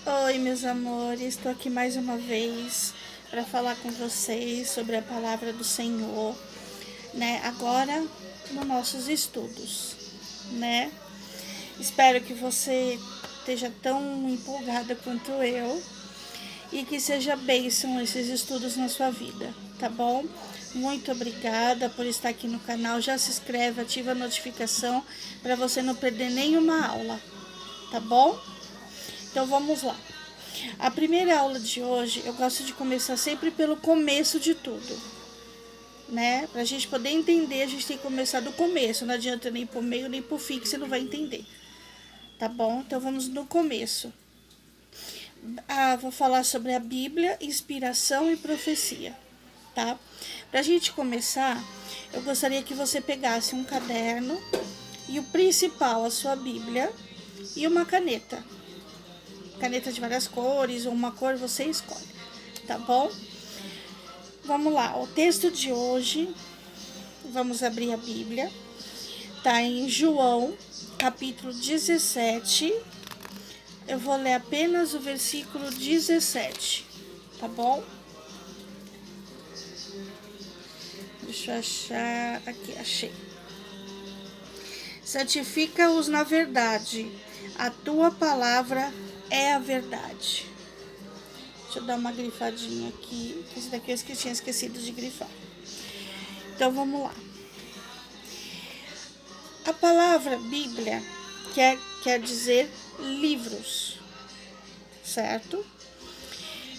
Oi, meus amores, estou aqui mais uma vez para falar com vocês sobre a palavra do Senhor, né? Agora, nos nossos estudos, né? Espero que você esteja tão empolgada quanto eu e que seja bênção esses estudos na sua vida, tá bom? Muito obrigada por estar aqui no canal. Já se inscreve, ativa a notificação para você não perder nenhuma aula, tá bom? Então vamos lá. A primeira aula de hoje, eu gosto de começar sempre pelo começo de tudo, né? Pra gente poder entender, a gente tem que começar do começo. Não adianta nem pro meio, nem pro fim, que você não vai entender. Tá bom? Então vamos no começo. Vou falar sobre a Bíblia, inspiração e profecia, tá? Pra gente começar, eu gostaria que você pegasse um caderno e o principal, a sua Bíblia, e uma caneta. Caneta de várias cores, ou uma cor você escolhe, tá bom? Vamos lá, o texto de hoje, vamos abrir a Bíblia, tá em João, capítulo 17, eu vou ler apenas o versículo 17, tá bom? Deixa eu achar, aqui, achei. Santifica-os na verdade, a tua palavra é a verdade. Deixa eu dar uma grifadinha aqui, esse daqui eu tinha esquecido de grifar. Então vamos lá. A palavra Bíblia quer dizer livros, certo?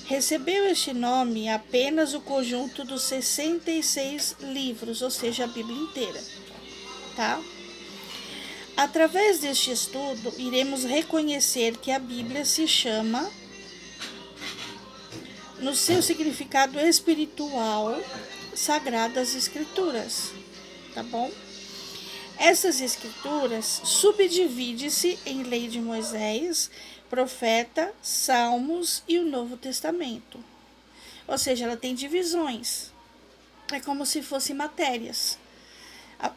Recebeu este nome apenas o conjunto dos 66 livros, ou seja, a Bíblia inteira, tá? Através deste estudo, iremos reconhecer que a Bíblia se chama, no seu significado espiritual, Sagradas Escrituras, tá bom? Essas escrituras subdivide-se em Lei de Moisés, Profeta, Salmos e o Novo Testamento. Ou seja, ela tem divisões. É como se fossem matérias.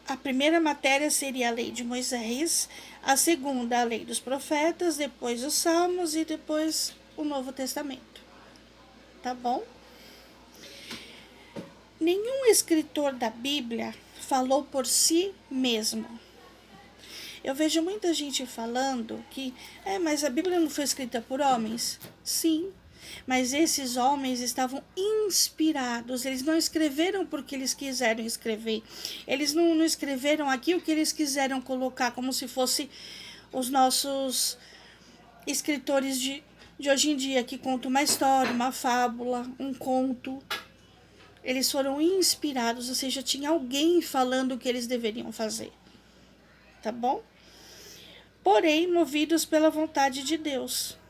A primeira matéria seria a Lei de Moisés, a segunda a Lei dos Profetas, depois os Salmos e depois o Novo Testamento. Tá bom? Nenhum escritor da Bíblia falou por si mesmo. Eu vejo muita gente falando que, mas a Bíblia não foi escrita por homens? Sim, mas esses homens estavam inspirados, eles não escreveram porque eles quiseram escrever. Eles não escreveram aqui o que eles quiseram colocar, como se fosse os nossos escritores de hoje em dia, que contam uma história, uma fábula, um conto. Eles foram inspirados, ou seja, tinha alguém falando o que eles deveriam fazer. Tá bom? Porém, movidos pela vontade de Deus.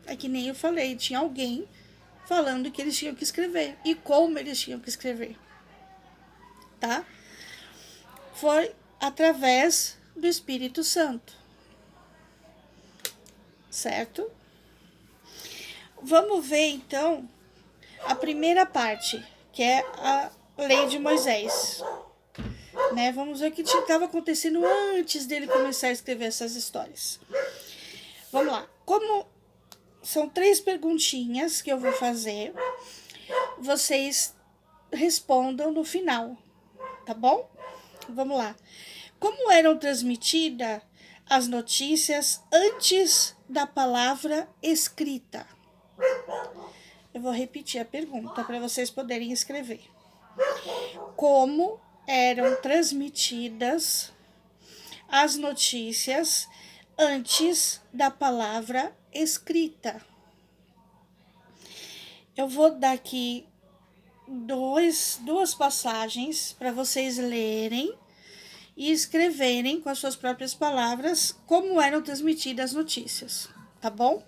É que nem eu falei, tinha alguém falando que eles tinham que escrever e como eles tinham que escrever. Tá? Foi através do Espírito Santo. Certo? Vamos ver, então, a primeira parte, que é a Lei de Moisés. Né? Vamos ver o que estava acontecendo antes dele começar a escrever essas histórias. Vamos lá. Como são 3 perguntinhas que eu vou fazer, vocês respondam no final, tá bom? Vamos lá. Como eram transmitidas as notícias antes da palavra escrita? Eu vou repetir a pergunta para vocês poderem escrever. Como eram transmitidas as notícias antes da palavra escrita? Eu vou dar aqui duas passagens para vocês lerem e escreverem com as suas próprias palavras como eram transmitidas as notícias, tá bom?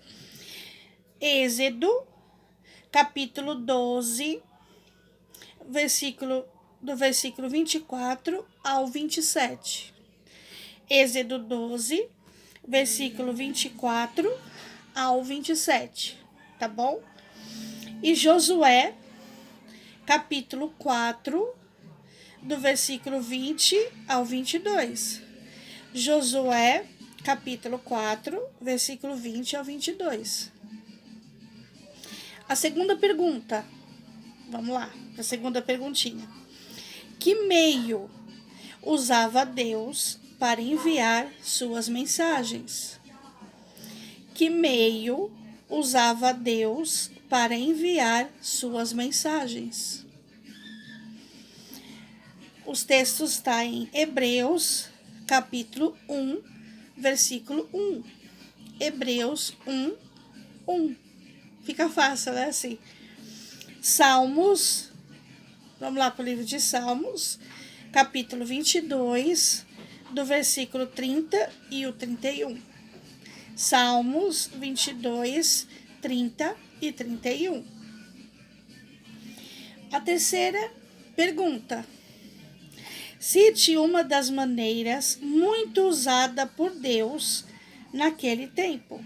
Êxodo, capítulo 12, do versículo 24 ao 27. Êxodo 12, versículo 24 ao 27, tá bom? E Josué, capítulo 4, do versículo 20 ao 22. Josué, capítulo 4, versículo 20 ao 22. A segunda pergunta, vamos lá, a segunda perguntinha. Que meio usava Deus para enviar suas mensagens? Que meio usava Deus para enviar suas mensagens? Os textos estão em Hebreus, capítulo 1, versículo 1. Hebreus 1, 1. Fica fácil, né? Assim. Salmos, vamos lá para o livro de Salmos, capítulo 22, do versículo 30 e o 31. Salmos 22, 30 e 31. A terceira pergunta. Cite uma das maneiras muito usada por Deus naquele tempo.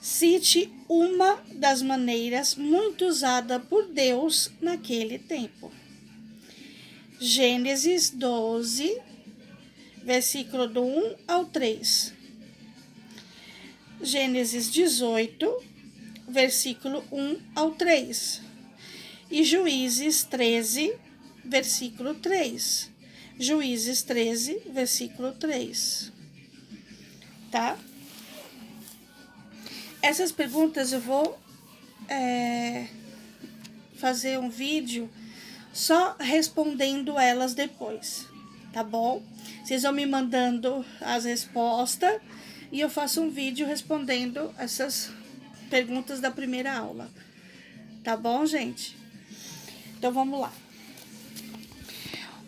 Cite uma das maneiras muito usada por Deus naquele tempo. Gênesis 12, versículo do 1 ao 3. Gênesis 18, versículo 1 ao 3. E Juízes 13, versículo 3. Juízes 13, versículo 3. Tá? Essas perguntas eu vou fazer um vídeo só respondendo elas depois, tá bom? Vocês vão me mandando as respostas e eu faço um vídeo respondendo essas perguntas da primeira aula, tá bom, gente? Então, vamos lá.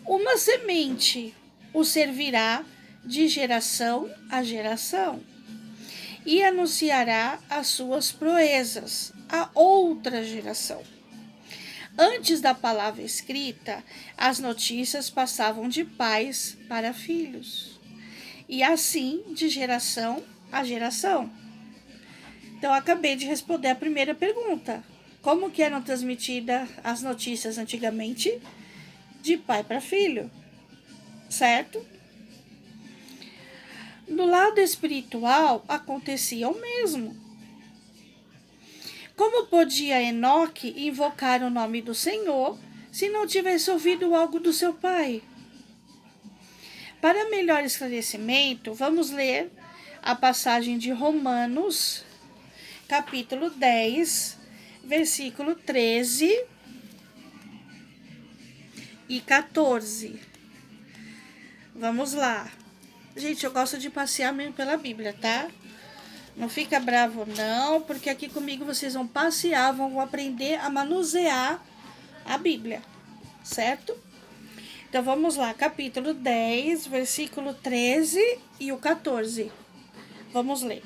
Uma semente o servirá de geração a geração e anunciará as suas proezas a outra geração. Antes da palavra escrita, as notícias passavam de pais para filhos, e assim de geração a geração. Então, acabei de responder a primeira pergunta. Como que eram transmitidas as notícias antigamente? De pai para filho, certo? No lado espiritual, acontecia o mesmo. Como podia Enoque invocar o nome do Senhor se não tivesse ouvido algo do seu pai? Para melhor esclarecimento, vamos ler a passagem de Romanos, capítulo 10, versículo 13 e 14. Vamos lá. Gente, eu gosto de passear mesmo pela Bíblia, tá? Não fica bravo não, porque aqui comigo vocês vão passear, vão aprender a manusear a Bíblia, certo? Então, vamos lá, capítulo 10, versículo 13 e o 14. Vamos ler.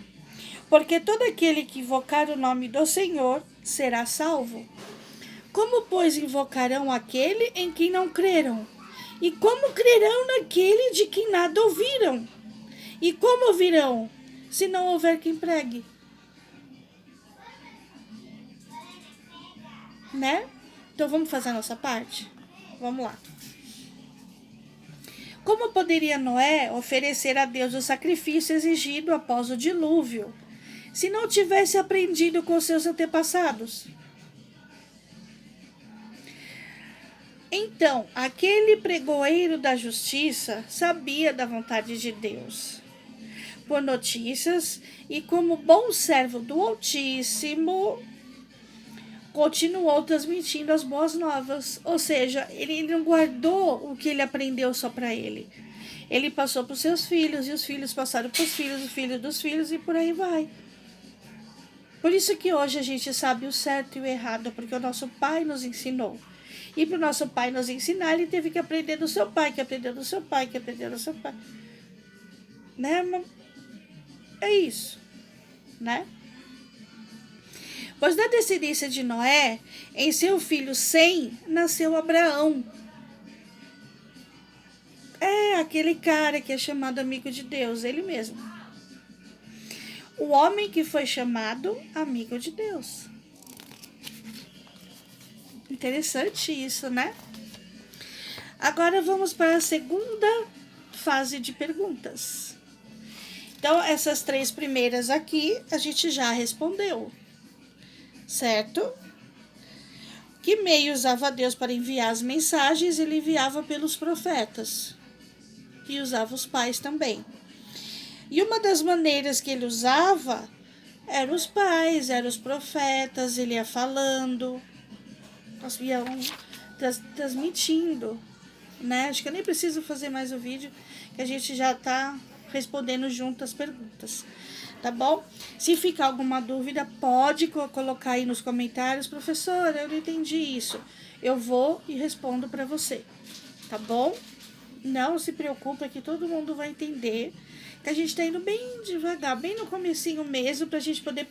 Porque todo aquele que invocar o nome do Senhor será salvo. Como, pois, invocarão aquele em quem não creram? E como crerão naquele de quem nada ouviram? E como ouvirão, se não houver quem pregue? Né? Então, vamos fazer a nossa parte? Vamos lá. Como poderia Noé oferecer a Deus o sacrifício exigido após o dilúvio, se não tivesse aprendido com seus antepassados? Então, aquele pregoeiro da justiça sabia da vontade de Deus, por notícias, e como bom servo do Altíssimo, continuou transmitindo as boas novas. Ou seja, ele não guardou o que ele aprendeu só para ele. Ele passou para os seus filhos, e os filhos passaram para os filhos dos filhos, e por aí vai. Por isso que hoje a gente sabe o certo e o errado, porque o nosso pai nos ensinou. E para o nosso pai nos ensinar, ele teve que aprender do seu pai, que aprendeu do seu pai, que aprendeu do seu pai. Né? É isso, né? Pois da descendência de Noé, em seu filho Sem, nasceu Abraão. É aquele cara que é chamado amigo de Deus, ele mesmo. O homem que foi chamado amigo de Deus. Interessante isso, né? Agora vamos para a segunda fase de perguntas. Então, essas três primeiras aqui, a gente já respondeu, certo? Que meio usava Deus para enviar as mensagens? Ele enviava pelos profetas e usava os pais também. E uma das maneiras que ele usava eram os pais, eram os profetas, ele ia falando, nós iam transmitindo, né? Acho que eu nem preciso fazer mais o vídeo, que a gente já está respondendo junto as perguntas, tá bom? Se ficar alguma dúvida, pode colocar aí nos comentários, professora, eu não entendi isso. Eu vou e respondo para você, tá bom? Não se preocupa que todo mundo vai entender, que a gente está indo bem devagar, bem no comecinho mesmo, para a gente poder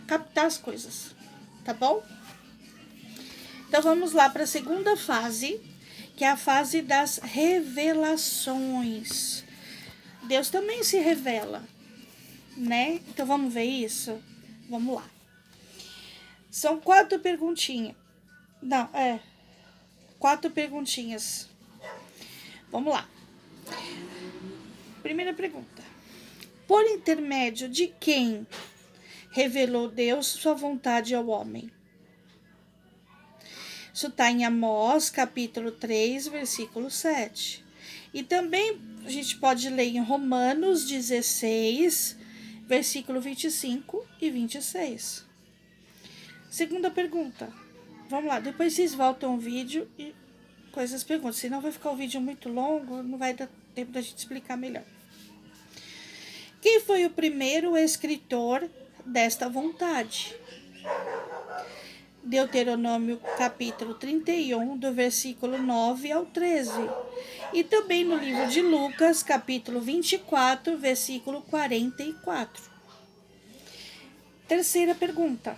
captar as coisas, tá bom? Então vamos lá para a segunda fase, que é a fase das revelações. Deus também se revela, né? Então vamos ver isso? Vamos lá. São 4 perguntinhas. Não, 4 perguntinhas. Vamos lá. Primeira pergunta. Por intermédio de quem revelou Deus sua vontade ao homem? Isso está em Amós, capítulo 3, versículo 7. E também a gente pode ler em Romanos 16, versículo 25 e 26. Segunda pergunta. Vamos lá, depois vocês voltam o vídeo e coisas perguntam. Senão vai ficar o vídeo muito longo, não vai dar tempo da gente explicar melhor. Quem foi o primeiro escritor desta vontade? Deuteronômio capítulo 31, do versículo 9 ao 13. E também no livro de Lucas, capítulo 24, versículo 44. Terceira pergunta.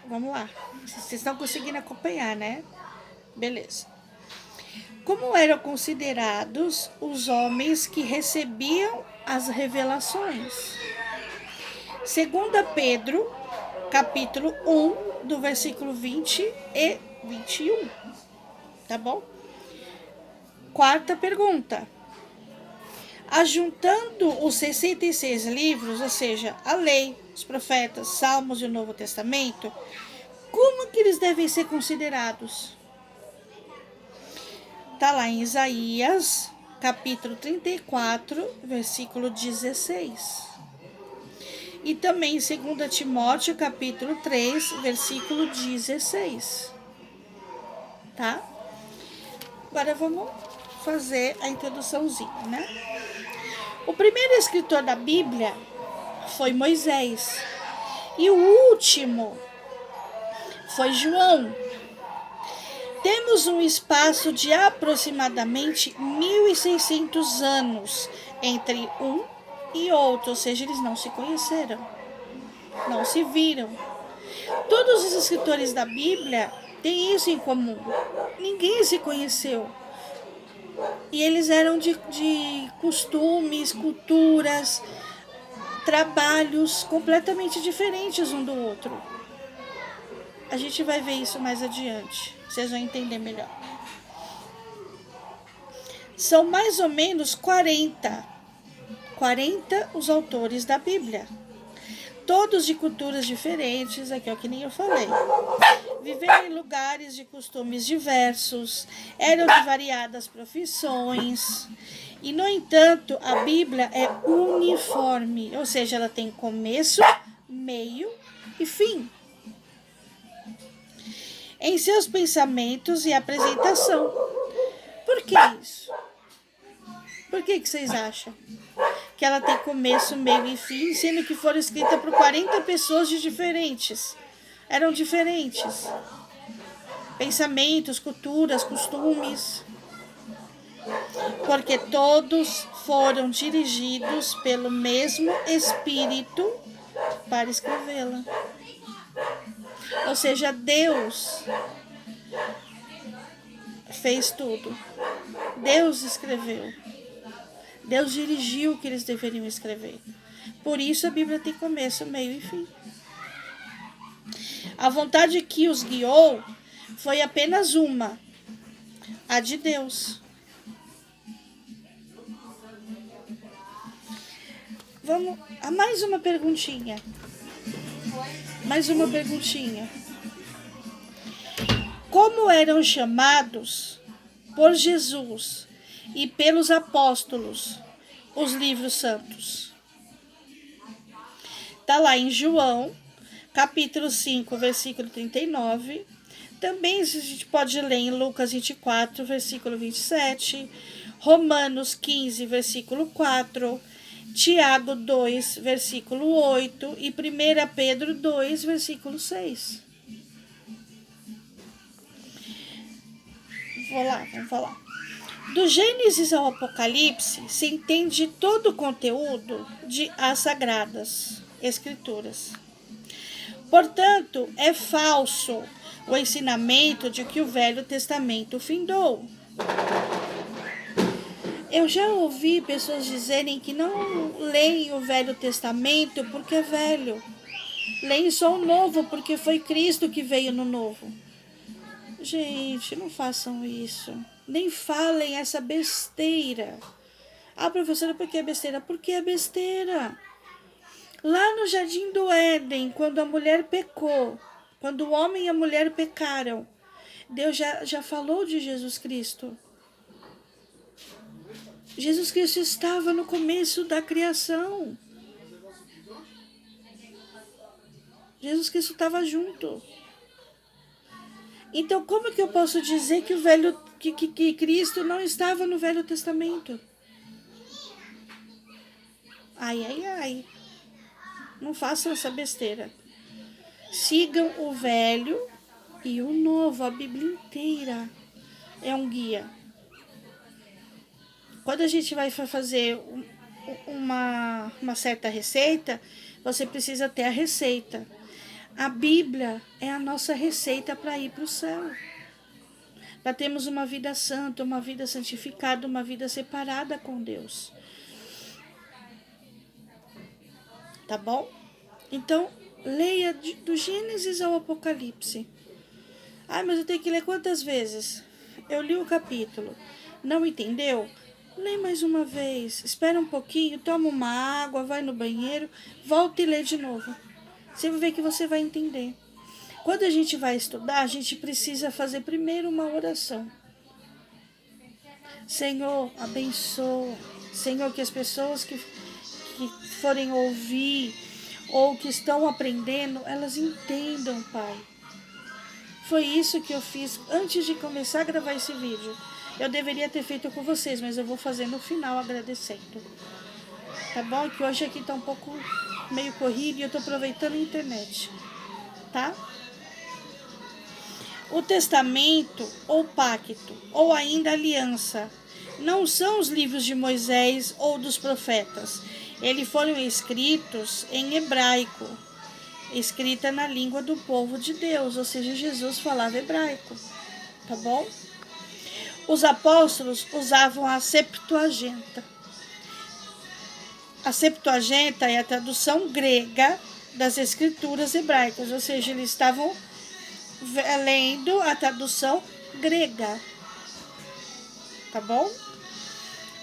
Vamos lá. Vocês estão conseguindo acompanhar, né? Beleza. Como eram considerados os homens que recebiam as revelações? 2 Pedro, capítulo 1, do versículo 20 e 21. Tá bom? Quarta pergunta. Ajuntando os 66 livros, ou seja, a lei, os profetas, salmos e o Novo Testamento, como que eles devem ser considerados? Está lá em Isaías, capítulo 34, versículo 16. E também em 2 Timóteo, capítulo 3, versículo 16. Tá? Agora vamos fazer a introduçãozinha, né? O primeiro escritor da Bíblia foi Moisés. E o último foi João. Temos um espaço de aproximadamente 1.600 anos entre um e outro, ou seja, eles não se conheceram, não se viram. Todos os escritores da Bíblia têm isso em comum. Ninguém se conheceu. E eles eram de costumes, culturas, trabalhos completamente diferentes um do outro. A gente vai ver isso mais adiante. Vocês vão entender melhor. São mais ou menos 40 os autores da Bíblia. Todos de culturas diferentes, aqui é o que nem eu falei. Viveram em lugares de costumes diversos, eram de variadas profissões. E, no entanto, a Bíblia é uniforme, ou seja, ela tem começo, meio e fim em seus pensamentos e apresentação. Por que isso? Por que vocês acham que ela tem começo, meio e fim, sendo que foram escritas por 40 pessoas diferentes? Eram diferentes. Pensamentos, culturas, costumes. Porque todos foram dirigidos pelo mesmo Espírito para escrevê-la. Ou seja, Deus fez tudo. Deus escreveu. Deus dirigiu o que eles deveriam escrever. Por isso a Bíblia tem começo, meio e fim. A vontade que os guiou foi apenas uma, a de Deus. Vamos a mais uma perguntinha. Mais uma perguntinha. como eram chamados por Jesus e pelos apóstolos os livros santos. Está lá em João, capítulo 5, versículo 39. Também a gente pode ler em Lucas 24, versículo 27, Romanos 15, versículo 4, Tiago 2, versículo 8 e 1 Pedro 2, versículo 6. Vamos falar. Do Gênesis ao Apocalipse se entende todo o conteúdo de as Sagradas Escrituras. Portanto, é falso o ensinamento de que o Velho Testamento findou. Eu já ouvi pessoas dizerem que não leem o Velho Testamento porque é velho. Leem só o Novo porque foi Cristo que veio no Novo. Gente, não façam isso. Nem falem essa besteira. Ah, professora, por que é besteira? Porque é besteira. Lá no Jardim do Éden, quando a mulher pecou, quando o homem e a mulher pecaram, Deus já falou de Jesus Cristo. Jesus Cristo estava no começo da criação. Jesus Cristo estava junto. Então, como que eu posso dizer que Cristo não estava no Velho Testamento? Ai. Não façam essa besteira. Sigam o Velho e o Novo, a Bíblia inteira é um guia. Quando a gente vai fazer uma certa receita, você precisa ter a receita. A Bíblia é a nossa receita para ir para o céu. Para termos uma vida santa, uma vida santificada, uma vida separada com Deus. Tá bom? Então, leia do Gênesis ao Apocalipse. Ah, mas eu tenho que ler quantas vezes? Eu li o capítulo. Não entendeu? Lê mais uma vez. Espera um pouquinho, toma uma água, vai no banheiro, volta e lê de novo. Você vai ver que você vai entender. Quando a gente vai estudar, a gente precisa fazer primeiro uma oração. Senhor, abençoa. Senhor, que as pessoas que forem ouvir ou que estão aprendendo, elas entendam, Pai. Foi isso que eu fiz antes de começar a gravar esse vídeo. Eu deveria ter feito com vocês, mas eu vou fazer no final agradecendo. Tá bom? Que hoje aqui tá um pouco meio corrido e eu tô aproveitando a internet. Tá? O testamento, ou pacto, ou ainda aliança, não são os livros de Moisés ou dos profetas. Eles foram escritos em hebraico, escrita na língua do povo de Deus, ou seja, Jesus falava hebraico, tá bom? Os apóstolos usavam a Septuaginta. A Septuaginta é a tradução grega das escrituras hebraicas, ou seja, eles estavam lendo a tradução grega, tá bom?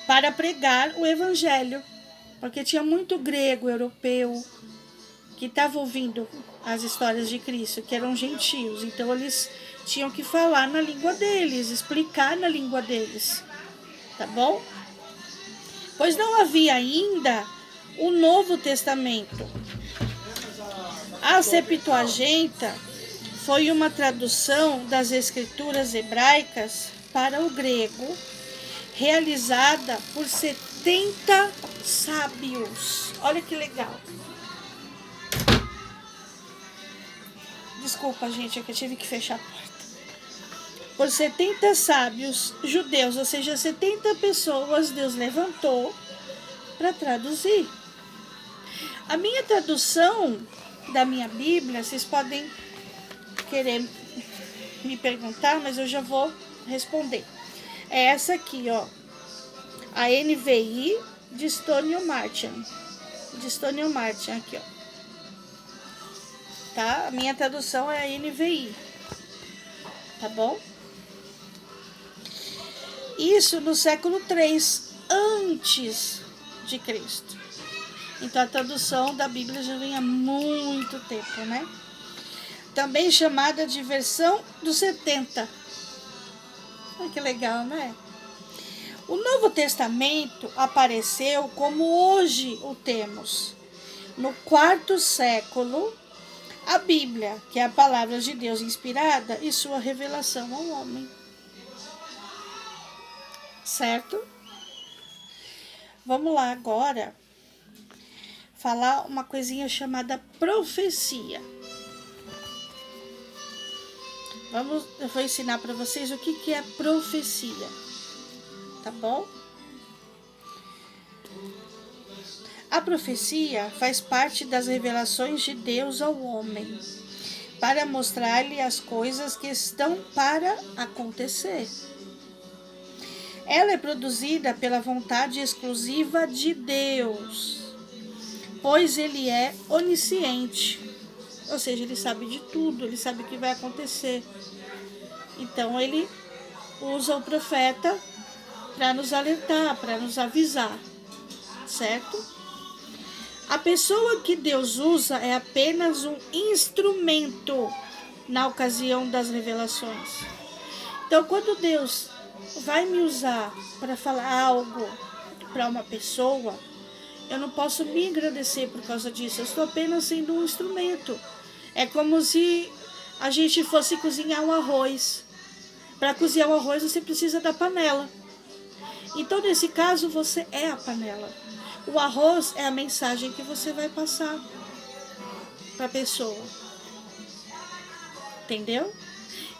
Para pregar o evangelho, porque tinha muito grego europeu que estava ouvindo as histórias de Cristo, que eram gentios, então eles tinham que falar na língua deles, explicar na língua deles, tá bom? Pois não havia ainda o Novo Testamento. A Septuaginta foi uma tradução das escrituras hebraicas para o grego, realizada por 70 sábios. Olha que legal. Desculpa, gente, é que eu tive que fechar a porta. Por 70 sábios judeus, ou seja, 70 pessoas Deus levantou para traduzir. A minha tradução da minha Bíblia, vocês podem querer me perguntar, mas eu já vou responder. É essa aqui, ó. A NVI de Stone Martin. Aqui, ó. Tá? A minha tradução é a NVI. Tá bom? Isso no século 3 antes de Cristo. Então a tradução da Bíblia já vem há muito tempo, né? também chamada de versão dos 70. Olha que legal, né? O Novo Testamento apareceu como hoje o temos. No quarto século, a Bíblia, que é a palavra de Deus inspirada e sua revelação ao homem. Certo? Vamos lá agora falar uma coisinha chamada profecia. Eu vou ensinar para vocês o que é profecia, tá bom? A profecia faz parte das revelações de Deus ao homem, para mostrar-lhe as coisas que estão para acontecer. Ela é produzida pela vontade exclusiva de Deus, pois ele é onisciente, ou seja, ele sabe de tudo, ele sabe o que vai acontecer. Então ele usa o profeta para nos alertar, para nos avisar, certo? A pessoa que Deus usa é apenas um instrumento na ocasião das revelações. Então, quando Deus vai me usar para falar algo para uma pessoa, eu não posso me agradecer por causa disso. Eu estou apenas sendo um instrumento. É como se a gente fosse cozinhar um arroz. Para cozinhar o arroz, você precisa da panela. Então, nesse caso, você é a panela. O arroz é a mensagem que você vai passar para a pessoa. Entendeu?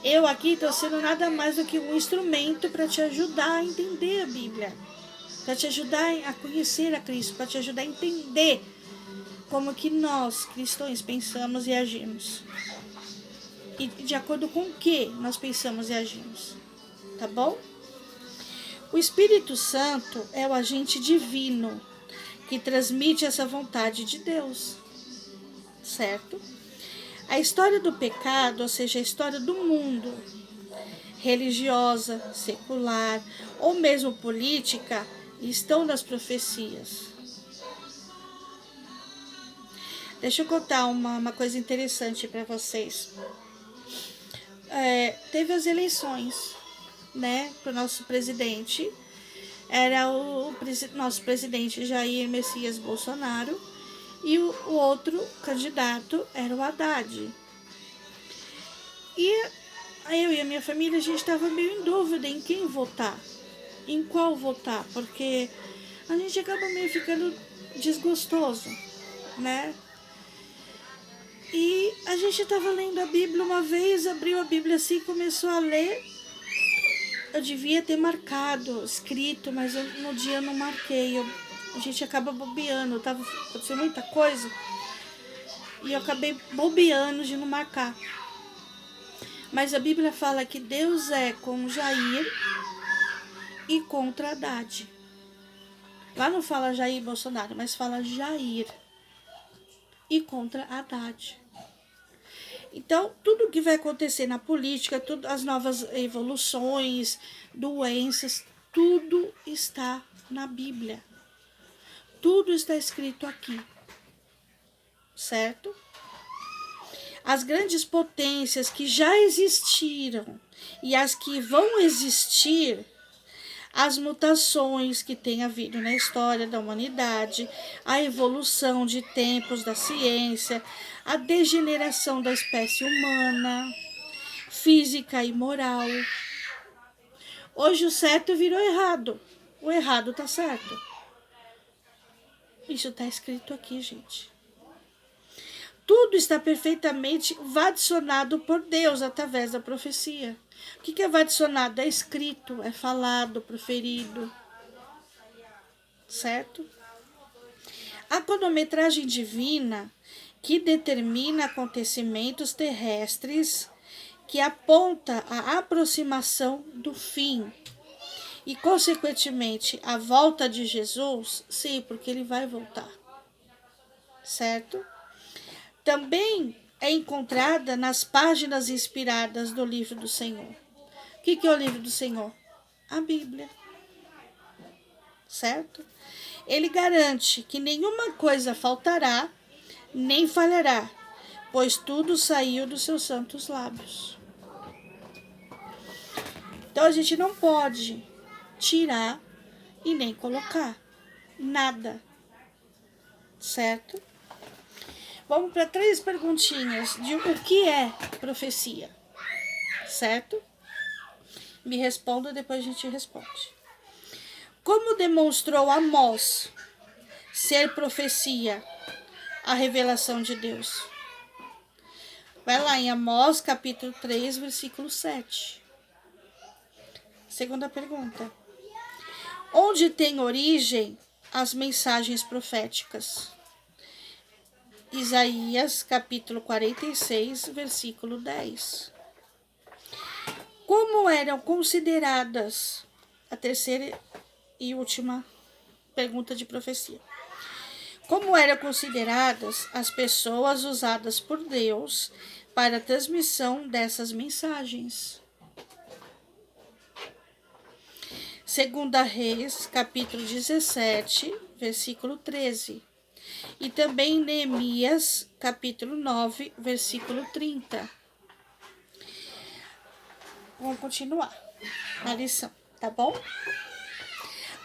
Eu aqui estou sendo nada mais do que um instrumento para te ajudar a entender a Bíblia. Para te ajudar a conhecer a Cristo. Para te ajudar a entender como que nós, cristãos, pensamos e agimos. E de acordo com o que nós pensamos e agimos. Tá bom? O Espírito Santo é o agente divino que transmite essa vontade de Deus, certo? A história do pecado, ou seja, a história do mundo, religiosa, secular ou mesmo política, estão nas profecias. Deixa eu contar uma coisa interessante para vocês. Teve as eleições, né, para o nosso presidente. Era o nosso presidente Jair Messias Bolsonaro e o outro candidato era o Haddad. E eu e a minha família, a gente estava meio em dúvida em quem votar, em qual votar, porque a gente acaba meio ficando desgostoso, né? E a gente estava lendo a Bíblia uma vez, abriu a Bíblia assim e começou a ler. Eu devia ter marcado, escrito, mas no dia eu não marquei. A gente acaba bobeando, aconteceu muita coisa e eu acabei bobeando de não marcar. Mas a Bíblia fala que Deus é com Jair e contra Haddad. Lá não fala Jair Bolsonaro, mas fala Jair e contra Haddad. Então, tudo que vai acontecer na política, as novas evoluções, doenças, tudo está na Bíblia. Tudo está escrito aqui, certo? As grandes potências que já existiram e as que vão existir, as mutações que tem havido na história da humanidade, a evolução de tempos da ciência, a degeneração da espécie humana, física e moral. Hoje o certo virou errado, o errado está certo. Isso está escrito aqui, gente. Tudo está perfeitamente vadicionado por Deus através da profecia. O que é vadicionado? É escrito, é falado, proferido. Certo? A cronometragem divina que determina acontecimentos terrestres que aponta a aproximação do fim e, consequentemente, a volta de Jesus, sim, porque ele vai voltar. Certo? Também é encontrada nas páginas inspiradas do livro do Senhor. O que é o livro do Senhor? A Bíblia. Certo? Ele garante que nenhuma coisa faltará, nem falhará, pois tudo saiu dos seus santos lábios. Então a gente não pode tirar e nem colocar nada, certo? Vamos para 3 perguntinhas de o que é profecia, certo? Me responda, depois a gente responde. Como demonstrou Amós ser profecia a revelação de Deus? Vai lá em Amós, capítulo 3, versículo 7. Segunda pergunta. Onde tem origem as mensagens proféticas? Isaías, capítulo 46, versículo 10. Como eram consideradas, a terceira e última pergunta de profecia. Como eram consideradas as pessoas usadas por Deus para a transmissão dessas mensagens? Segunda Reis, capítulo 17, versículo 13. E também Neemias, capítulo 9, versículo 30. Vamos continuar a lição, tá bom?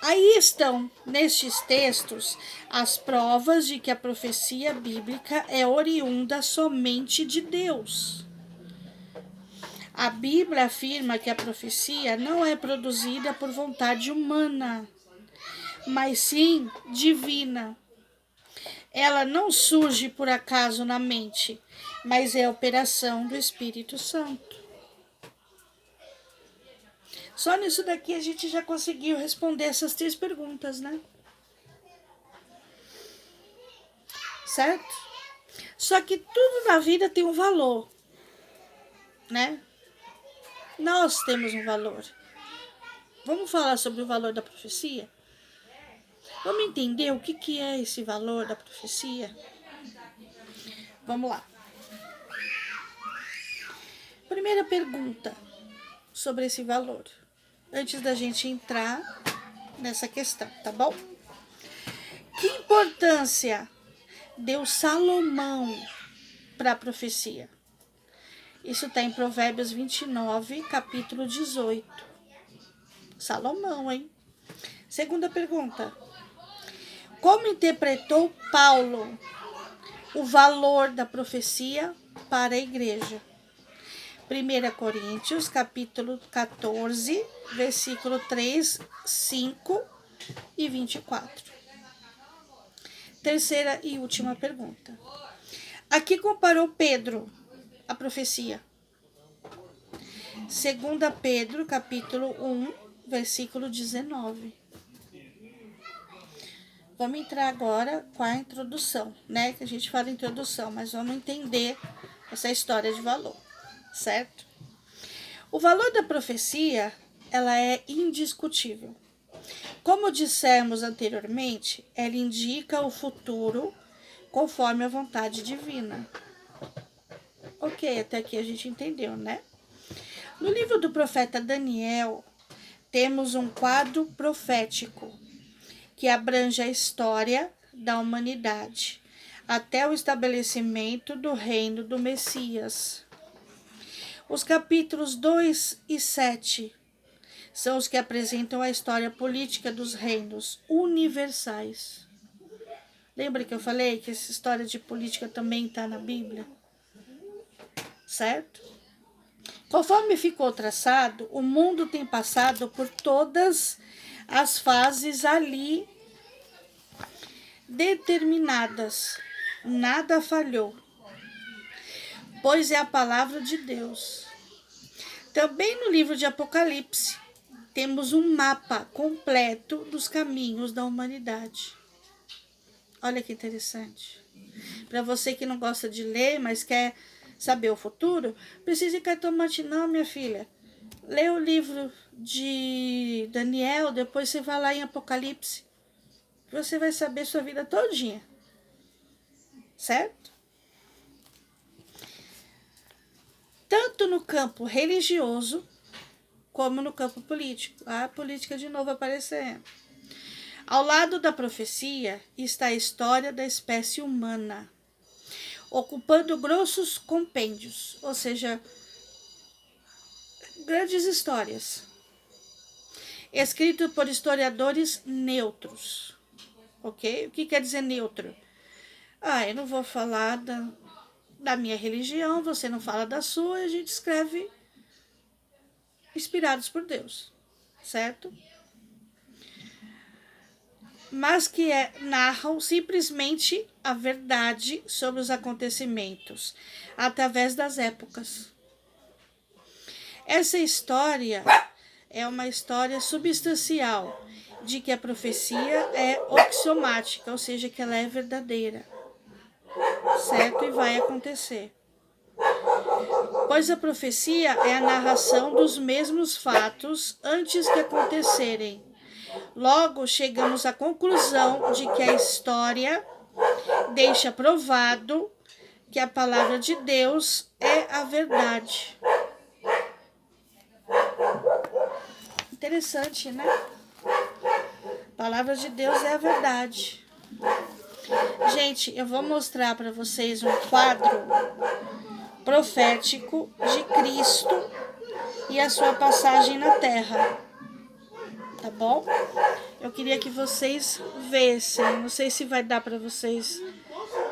Aí estão, nestes textos, as provas de que a profecia bíblica é oriunda somente de Deus. A Bíblia afirma que a profecia não é produzida por vontade humana, mas sim divina. Ela não surge por acaso na mente, mas é a operação do Espírito Santo. Só nisso daqui a gente já conseguiu responder essas 3 perguntas, né? Certo? Só que tudo na vida tem um valor, né? Nós temos um valor. Vamos falar sobre o valor da profecia? Vamos entender o que é esse valor da profecia? Vamos lá. Primeira pergunta sobre esse valor, antes da gente entrar nessa questão, tá bom? Que importância deu Salomão para a profecia? Isso está em Provérbios 29, capítulo 18. Salomão, hein? Segunda pergunta. Como interpretou Paulo o valor da profecia para a igreja? 1 Coríntios, capítulo 14, versículo 3, 5 e 24. Terceira e última pergunta. Aqui comparou Pedro a profecia. 2 Pedro, capítulo 1, versículo 19. Vamos entrar agora com a introdução, né? Que a gente fala introdução, mas vamos entender essa história de valor, certo? O valor da profecia, ela é indiscutível. Como dissemos anteriormente, ela indica o futuro conforme a vontade divina. Ok, até aqui a gente entendeu, né? No livro do profeta Daniel, temos um quadro profético que abrange a história da humanidade até o estabelecimento do reino do Messias. Os capítulos 2 e 7 são os que apresentam a história política dos reinos universais. Lembra que eu falei que essa história de política também está na Bíblia? Certo? Conforme ficou traçado, o mundo tem passado por todas as fases ali determinadas. Nada falhou, pois é a palavra de Deus. Também no livro de Apocalipse, temos um mapa completo dos caminhos da humanidade. Olha que interessante. Para você que não gosta de ler, mas quer saber o futuro, precisa ir cartomante não, minha filha. Lê o livro de Daniel, depois você vai lá em Apocalipse. Você vai saber sua vida todinha. Certo? Tanto no campo religioso, como no campo político. A política de novo aparecendo. Ao lado da profecia está a história da espécie humana. ocupando grossos compêndios, ou seja, grandes histórias, escrito por historiadores neutros, ok? O que quer dizer neutro? Eu não vou falar da minha religião, você não fala da sua, e a gente escreve inspirados por Deus, certo? Mas que narram simplesmente a verdade sobre os acontecimentos, através das épocas. Essa história é uma história substancial, de que a profecia é oxiomática, ou seja, que ela é verdadeira, certo? E vai acontecer. Pois a profecia é a narração dos mesmos fatos antes que acontecerem. Logo, chegamos à conclusão de que a história deixa provado que a palavra de Deus é a verdade. Interessante, né? A palavra de Deus é a verdade. Gente, eu vou mostrar para vocês um quadro profético de Cristo e a sua passagem na Terra. Tá bom? Eu queria que vocês vissem. Não sei se vai dar para vocês.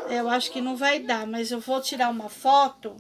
Eu acho que não vai dar, mas eu vou tirar uma foto